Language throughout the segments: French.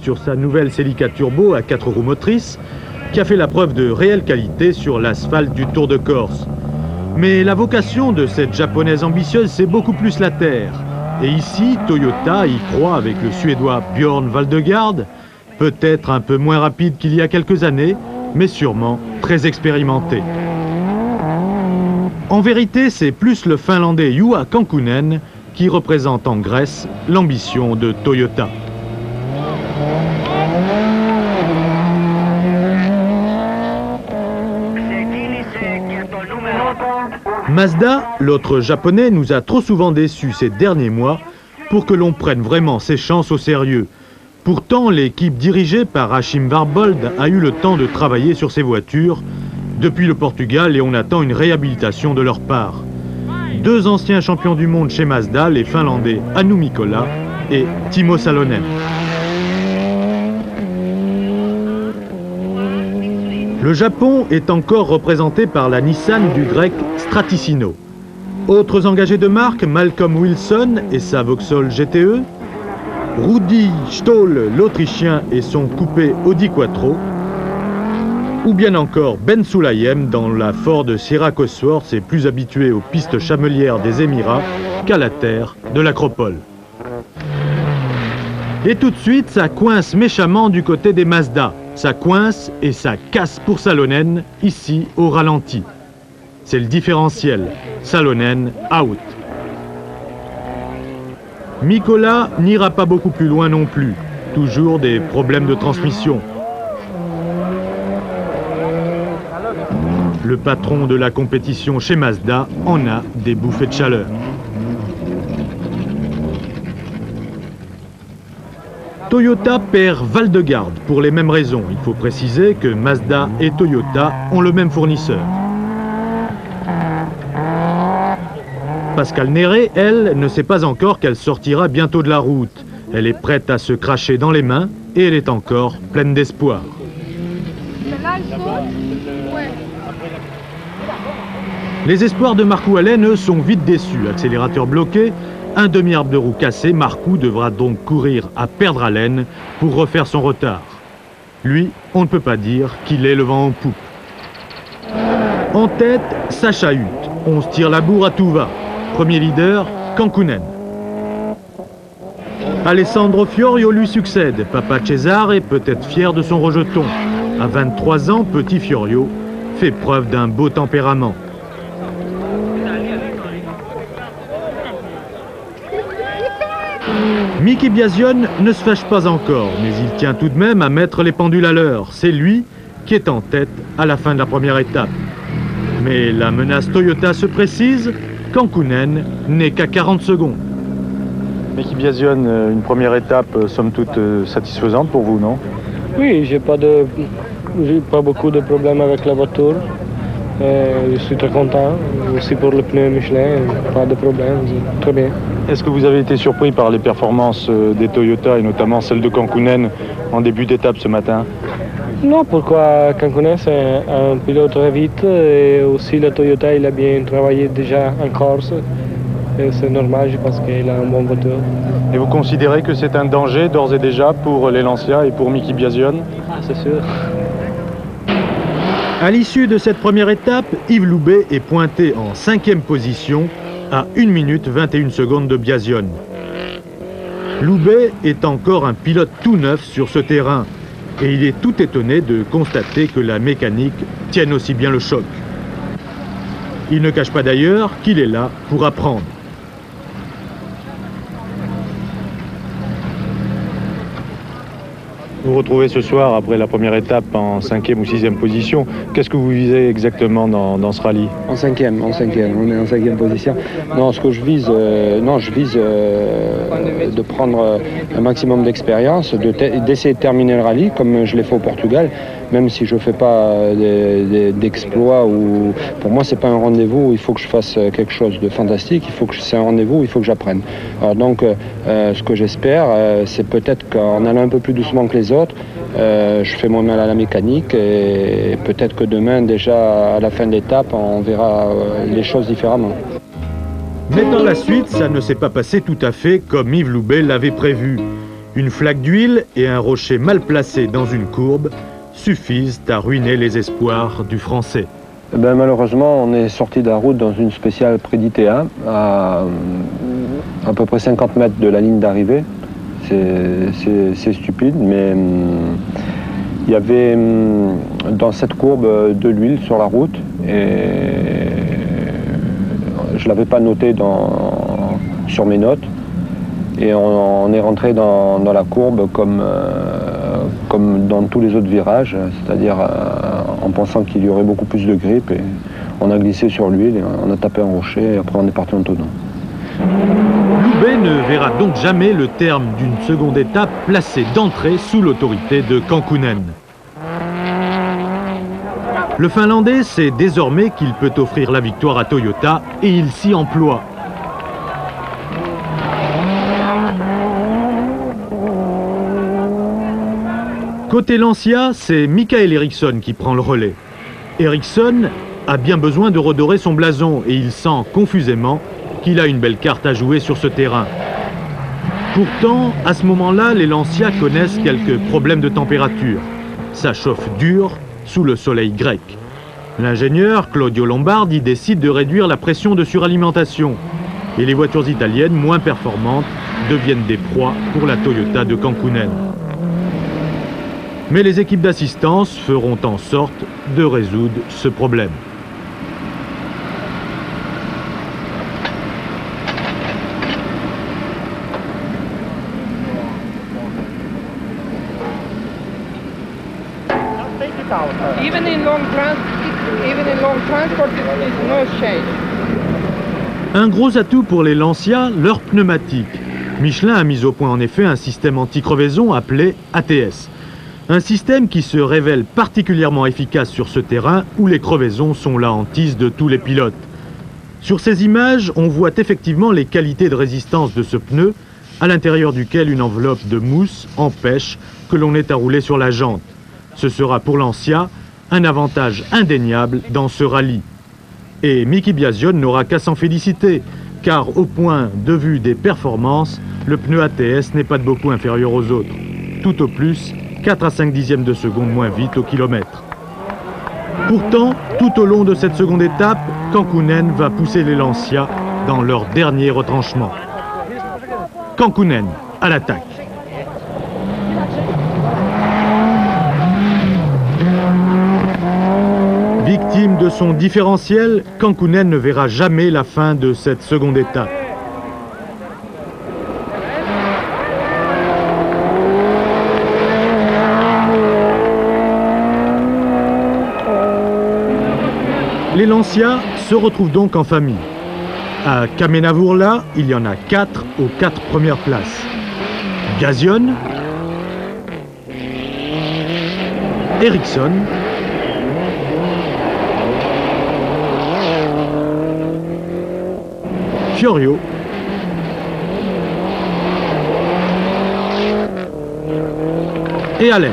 sur sa nouvelle Celica Turbo à 4 roues motrices, qui a fait la preuve de réelle qualité sur l'asphalte du Tour de Corse. Mais la vocation de cette japonaise ambitieuse, c'est beaucoup plus la terre. Et ici, Toyota y croit avec le Suédois Björn Waldegaard, peut-être un peu moins rapide qu'il y a quelques années, mais sûrement très expérimenté. En vérité, c'est plus le Finlandais Juha Kankkunen qui représente en Grèce l'ambition de Toyota. Mazda, l'autre japonais, nous a trop souvent déçus ces derniers mois pour que l'on prenne vraiment ses chances au sérieux. Pourtant, l'équipe dirigée par Achim Warbold a eu le temps de travailler sur ces voitures depuis le Portugal et on attend une réhabilitation de leur part. Deux anciens champions du monde chez Mazda, les Finlandais Anu Mikkola et Timo Salonen. Le Japon est encore représenté par la Nissan du grec Straticino. Autres engagés de marque, Malcolm Wilson et sa Vauxhall GTE, Rudi Stoll, l'Autrichien et son coupé Audi Quattro, ou bien encore Ben Sulayem dans la Ford Sierra Cosworth et plus habitué aux pistes chamelières des Émirats qu'à la terre de l'Acropole. Et tout de suite, ça coince méchamment du côté des Mazda. Ça coince et ça casse pour Salonen, ici au ralenti. C'est le différentiel. Salonen, out. Mikkola n'ira pas beaucoup plus loin non plus. Toujours des problèmes de transmission. Le patron de la compétition chez Mazda en a des bouffées de chaleur. Toyota perd Waldegaard pour les mêmes raisons. Il faut préciser que Mazda et Toyota ont le même fournisseur. Pascal Néré, elle, ne sait pas encore qu'elle sortira bientôt de la route. Elle est prête à se cracher dans les mains et elle est encore pleine d'espoir. Les espoirs de Marcou Allen, eux, sont vite déçus. Accélérateur bloqué, un demi-arbre de roue cassé, Marcou devra donc courir à perdre haleine pour refaire son retard. Lui, on ne peut pas dire qu'il est le vent en poupe. En tête, ça chahute. On se tire la bourre à tout va. Premier leader, Kankkunen. Alessandro Fiorio lui succède. Papa Cesare est peut-être fier de son rejeton. À 23 ans, petit Fiorio fait preuve d'un beau tempérament. Miki Biasion ne se fâche pas encore, mais il tient tout de même à mettre les pendules à l'heure. C'est lui qui est en tête à la fin de la première étape. Mais la menace Toyota se précise, Kankkunen n'est qu'à 40 secondes. Miki Biasion, une première étape somme toute satisfaisante pour vous, non? Oui, j'ai pas beaucoup de problèmes avec la voiture. Je suis très content, aussi pour le pneu Michelin, pas de problème, très bien. Est-ce que vous avez été surpris par les performances des Toyota et notamment celle de Kankkunen en début d'étape ce matin? Non, pourquoi Kankkunen c'est un pilote très vite et aussi le Toyota il a bien travaillé déjà en Corse. C'est normal, je pense qu'il a un bon voiture. Et vous considérez que c'est un danger d'ores et déjà pour les Lancia et pour Miki Biasion? Ah, c'est sûr. À l'issue de cette première étape, Yves Loubet est pointé en 5e position à 1 minute 21 secondes de Biasion. Loubet est encore un pilote tout neuf sur ce terrain et il est tout étonné de constater que la mécanique tienne aussi bien le choc. Il ne cache pas d'ailleurs qu'il est là pour apprendre. Vous vous retrouvez ce soir après la première étape en 5e ou 6e position. Qu'est-ce que vous visez exactement dans ce rallye? En 5e, on est en 5e position. Non, ce que je vise, de prendre un maximum d'expérience, d'essayer de terminer le rallye comme je l'ai fait au Portugal, même si je ne fais pas d'exploits. Pour moi, ce n'est pas un rendez-vous où il faut que je fasse quelque chose de fantastique, c'est un rendez-vous où il faut que j'apprenne. Alors donc, ce que j'espère, c'est peut-être qu'en allant un peu plus doucement que les autres, je fais mon mal à la mécanique et peut-être que demain, déjà à la fin de l'étape, on verra les choses différemment. Mais dans la suite, ça ne s'est pas passé tout à fait comme Yves Loubet l'avait prévu. Une flaque d'huile et un rocher mal placé dans une courbe suffisent à ruiner les espoirs du Français. Malheureusement, on est sorti de la route dans une spéciale Prédité 1, à peu près 50 mètres de la ligne d'arrivée. C'est stupide, mais il y avait dans cette courbe de l'huile sur la route et je ne l'avais pas noté sur mes notes. Et on est rentré dans la courbe comme dans tous les autres virages, c'est-à-dire en pensant qu'il y aurait beaucoup plus de grippe. Et on a glissé sur l'huile, et on a tapé un rocher et après on est parti en tonnant. Loubet ne verra donc jamais le terme d'une seconde étape placée d'entrée sous l'autorité de Kankkunen. Le Finlandais sait désormais qu'il peut offrir la victoire à Toyota et il s'y emploie. Côté Lancia, c'est Mikael Eriksson qui prend le relais. Eriksson a bien besoin de redorer son blason et il sent confusément qu'il a une belle carte à jouer sur ce terrain. Pourtant, à ce moment-là, les Lancia connaissent quelques problèmes de température. Ça chauffe dur sous le soleil grec. L'ingénieur Claudio Lombardi décide de réduire la pression de suralimentation et les voitures italiennes moins performantes deviennent des proies pour la Toyota de Kankkunen. Mais les équipes d'assistance feront en sorte de résoudre ce problème. Even in long transport, it's no change. Un gros atout pour les Lancia, leurs pneumatiques. Michelin a mis au point en effet un système anti-crevaison appelé ATS. Un système qui se révèle particulièrement efficace sur ce terrain où les crevaisons sont la hantise de tous les pilotes. Sur ces images, on voit effectivement les qualités de résistance de ce pneu, à l'intérieur duquel une enveloppe de mousse empêche que l'on ait à rouler sur la jante. Ce sera pour Lancia un avantage indéniable dans ce rallye. Et Miki Biasion n'aura qu'à s'en féliciter, car au point de vue des performances, le pneu ATS n'est pas de beaucoup inférieur aux autres. Tout au plus, 4 à 5 dixièmes de seconde moins vite au kilomètre. Pourtant, tout au long de cette seconde étape, Kankkunen va pousser les Lancia dans leur dernier retranchement. Kankkunen à l'attaque. Victime de son différentiel, Kankkunen ne verra jamais la fin de cette seconde étape. Les Lancia se retrouvent donc en famille. À Kamenavurla, il y en a 4 aux 4 premières places. Gazion, Eriksson, Fiorio et Allen.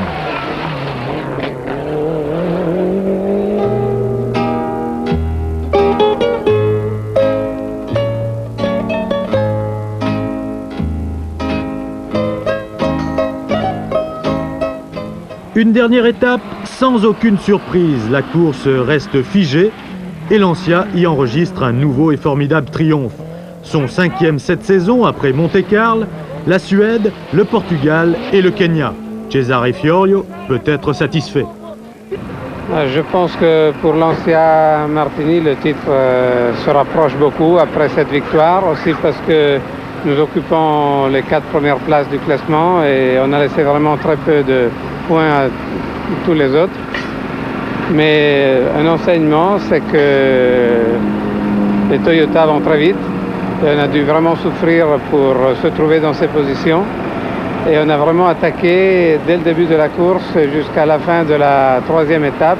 Une dernière étape, sans aucune surprise, la course reste figée et Lancia y enregistre un nouveau et formidable triomphe. Son 5e cette saison après Monte-Carlo, la Suède, le Portugal et le Kenya. Cesare Fiorio peut être satisfait. Je pense que pour Lancia Martini, le titre se rapproche beaucoup après cette victoire, aussi parce que nous occupons les 4 premières places du classement et on a laissé vraiment très peu de points à tous les autres. Mais un enseignement, c'est que les Toyota vont très vite. Et on a dû vraiment souffrir pour se trouver dans ces positions. Et on a vraiment attaqué dès le début de la course jusqu'à la fin de la 3e étape.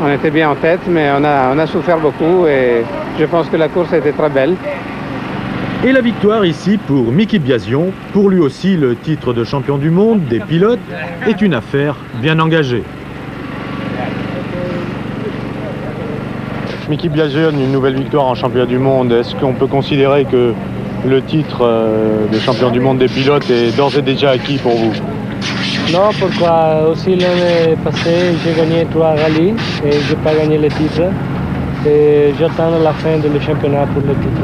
On était bien en tête, mais on a souffert beaucoup et je pense que la course a été très belle. Et la victoire ici pour Miki Biasion, pour lui aussi le titre de champion du monde des pilotes, est une affaire bien engagée. Miki Biasion, une nouvelle victoire en championnat du monde. Est-ce qu'on peut considérer que le titre de champion du monde des pilotes est d'ores et déjà acquis pour vous? Non, pourquoi? Aussi l'année passée, j'ai gagné 3 rallyes et je n'ai pas gagné le titre. Et j'attends la fin du championnat pour le titre.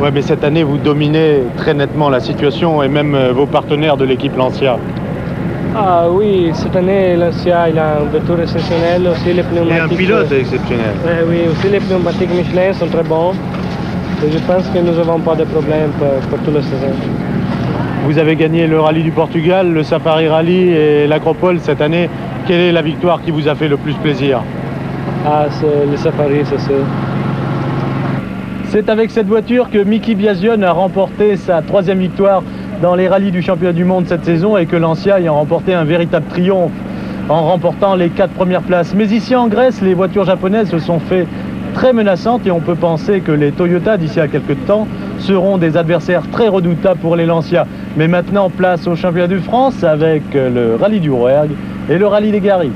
Ouais, mais cette année, vous dominez très nettement la situation et même vos partenaires de l'équipe Lancia. Ah oui, cette année, Lancia il a un retour exceptionnel. Aussi les pneumatiques. Et un pilote exceptionnel. Oui, aussi les pneumatiques Michelin sont très bons. Et je pense que nous n'avons pas de problème pour toute la saison. Vous avez gagné le rallye du Portugal, le Safari Rally et l'Acropole cette année. Quelle est la victoire qui vous a fait le plus plaisir? Ah, c'est le Safari, c'est sûr. C'est avec cette voiture que Miki Biasion a remporté sa 3e victoire dans les rallyes du championnat du monde cette saison et que Lancia y a remporté un véritable triomphe en remportant les 4 premières places. Mais ici en Grèce, les voitures japonaises se sont fait très menaçantes et on peut penser que les Toyota d'ici à quelques temps seront des adversaires très redoutables pour les Lancia. Mais maintenant, place au championnat de France avec le rallye du Rouergue et le rallye des Garrigues.